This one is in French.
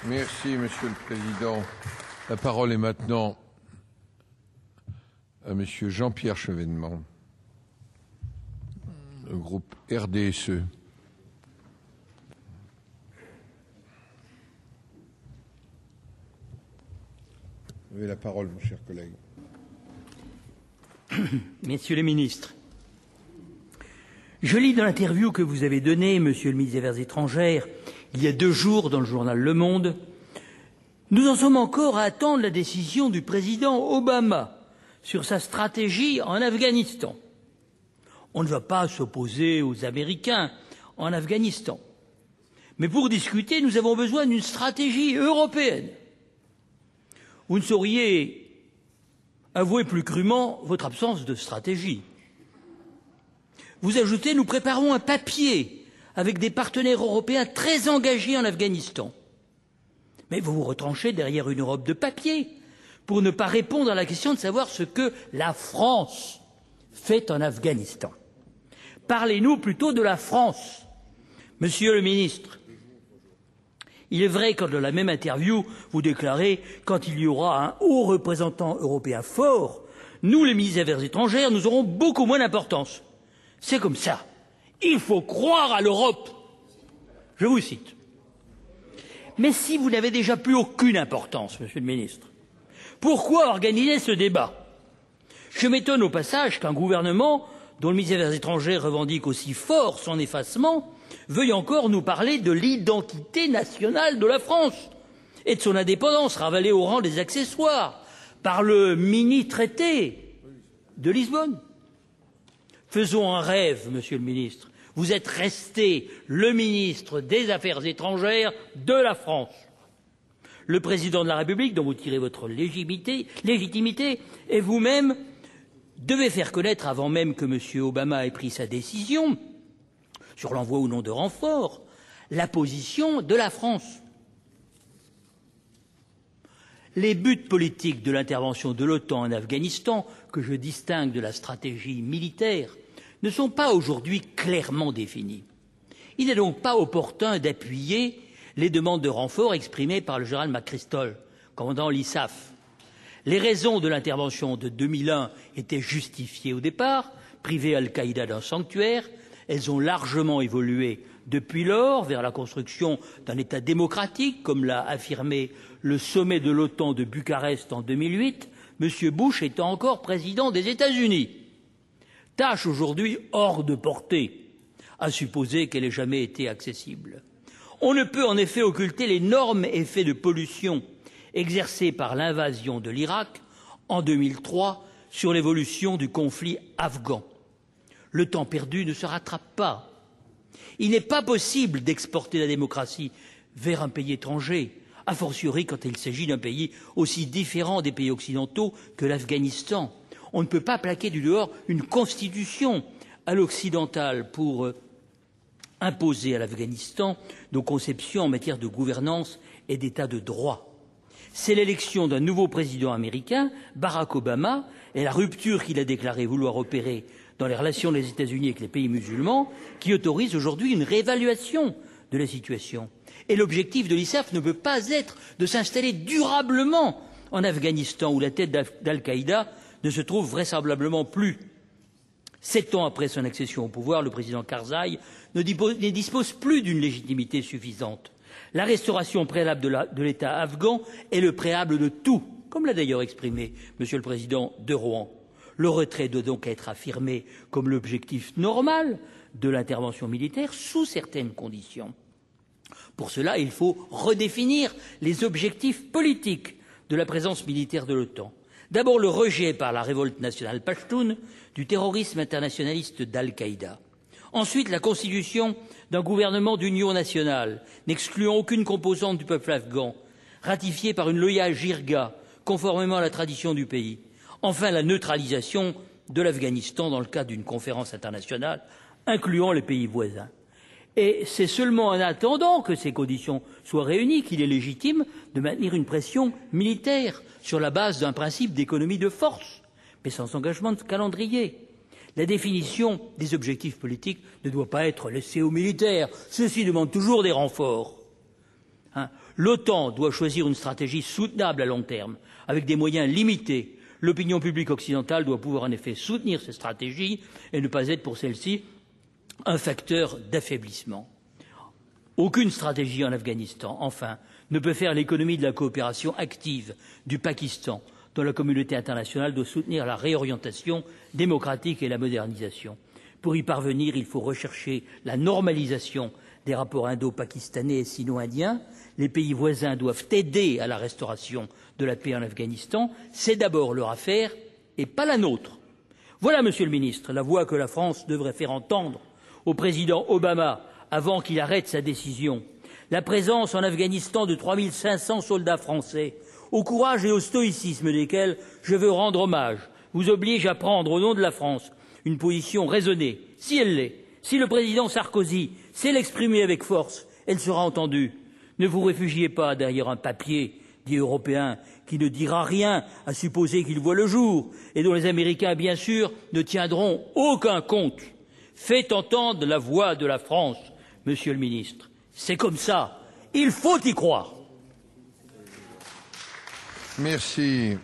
Merci, Monsieur le Président. La parole est maintenant à Monsieur Jean-Pierre Chevènement, le groupe RDSE. Vous avez la parole, mon cher collègue. Messieurs les ministres, je lis dans l'interview que vous avez donnée, Monsieur le ministre des Affaires étrangères, il y a 2 jours dans le journal Le Monde, nous en sommes encore à attendre la décision du président Obama sur sa stratégie en Afghanistan. On ne va pas s'opposer aux Américains en Afghanistan. Mais pour discuter, nous avons besoin d'une stratégie européenne. Vous ne sauriez avouer plus crûment votre absence de stratégie. Vous ajoutez, nous préparons un papier avec des partenaires européens très engagés en Afghanistan. Mais vous vous retranchez derrière une Europe de papier pour ne pas répondre à la question de savoir ce que la France fait en Afghanistan. Parlez-nous plutôt de la France. Monsieur le ministre, il est vrai que dans la même interview, vous déclarez quand il y aura un haut représentant européen fort, nous, les ministres des Affaires étrangères, nous aurons beaucoup moins d'importance. C'est comme ça. Il faut croire à l'Europe. Je vous cite. Mais si vous n'avez déjà plus aucune importance, Monsieur le ministre, pourquoi organiser ce débat? Je m'étonne au passage qu'un gouvernement dont le ministre des Affaires étrangères revendique aussi fort son effacement veuille encore nous parler de l'identité nationale de la France et de son indépendance ravalée au rang des accessoires par le mini-traité de Lisbonne. Faisons un rêve, Monsieur le ministre. Vous êtes resté le ministre des Affaires étrangères de la France. Le président de la République, dont vous tirez votre légitimité, et vous-même devez faire connaître, avant même que M. Obama ait pris sa décision sur l'envoi ou non de renforts, la position de la France. Les buts politiques de l'intervention de l'OTAN en Afghanistan, que je distingue de la stratégie militaire, ne sont pas aujourd'hui clairement définis. Il n'est donc pas opportun d'appuyer les demandes de renfort exprimées par le général McChrystal, commandant l'ISAF. Les raisons de l'intervention de 2001 étaient justifiées au départ, priver Al-Qaïda d'un sanctuaire. Elles ont largement évolué depuis lors vers la construction d'un État démocratique, comme l'a affirmé le sommet de l'OTAN de Bucarest en 2008, M. Bush étant encore président des États-Unis. Tâche aujourd'hui hors de portée, à supposer qu'elle ait jamais été accessible. On ne peut en effet occulter l'énorme effet de pollution exercé par l'invasion de l'Irak en 2003 sur l'évolution du conflit afghan. Le temps perdu ne se rattrape pas. Il n'est pas possible d'exporter la démocratie vers un pays étranger, a fortiori quand il s'agit d'un pays aussi différent des pays occidentaux que l'Afghanistan. On ne peut pas plaquer du dehors une constitution à l'occidentale pour imposer à l'Afghanistan nos conceptions en matière de gouvernance et d'état de droit. C'est l'élection d'un nouveau président américain, Barack Obama, et la rupture qu'il a déclaré vouloir opérer dans les relations des États-Unis avec les pays musulmans qui autorise aujourd'hui une réévaluation de la situation. Et l'objectif de l'ISAF ne peut pas être de s'installer durablement en Afghanistan, où la tête d'Al-Qaïda ne se trouve vraisemblablement plus. 7 ans après son accession au pouvoir, le président Karzai ne dispose plus d'une légitimité suffisante. La restauration préalable de l'État afghan est le préalable de tout, comme l'a d'ailleurs exprimé Monsieur le Président de Rouen. Le retrait doit donc être affirmé comme l'objectif normal de l'intervention militaire sous certaines conditions. Pour cela, il faut redéfinir les objectifs politiques de la présence militaire de l'OTAN. D'abord, le rejet par la révolte nationale pachtoune du terrorisme internationaliste d'Al-Qaïda. Ensuite, la constitution d'un gouvernement d'union nationale, n'excluant aucune composante du peuple afghan, ratifié par une loyale jirga, conformément à la tradition du pays. Enfin, la neutralisation de l'Afghanistan dans le cadre d'une conférence internationale, incluant les pays voisins. Et c'est seulement en attendant que ces conditions soient réunies qu'il est légitime de maintenir une pression militaire sur la base d'un principe d'économie de force, mais sans engagement de calendrier. La définition des objectifs politiques ne doit pas être laissée aux militaires. Ceux-ci demandent toujours des renforts. L'OTAN doit choisir une stratégie soutenable à long terme, avec des moyens limités. L'opinion publique occidentale doit pouvoir en effet soutenir cette stratégie et ne pas être pour celle-ci un facteur d'affaiblissement. Aucune stratégie en Afghanistan, enfin, ne peut faire l'économie de la coopération active du Pakistan, dont la communauté internationale doit soutenir la réorientation démocratique et la modernisation. Pour y parvenir, il faut rechercher la normalisation des rapports indo-pakistanais et sino-indiens. Les pays voisins doivent aider à la restauration de la paix en Afghanistan. C'est d'abord leur affaire et pas la nôtre. Voilà, Monsieur le Ministre, la voix que la France devrait faire entendre au président Obama avant qu'il arrête sa décision. La présence en Afghanistan de 3500 soldats français, au courage et au stoïcisme desquels je veux rendre hommage, vous oblige à prendre, au nom de la France, une position raisonnée. Si elle l'est, si le président Sarkozy sait l'exprimer avec force, elle sera entendue. Ne vous réfugiez pas derrière un papier dit européen qui ne dira rien à supposer qu'il voit le jour et dont les Américains, bien sûr, ne tiendront aucun compte. Faites entendre la voix de la France, Monsieur le Ministre. C'est comme ça. Il faut y croire. Merci.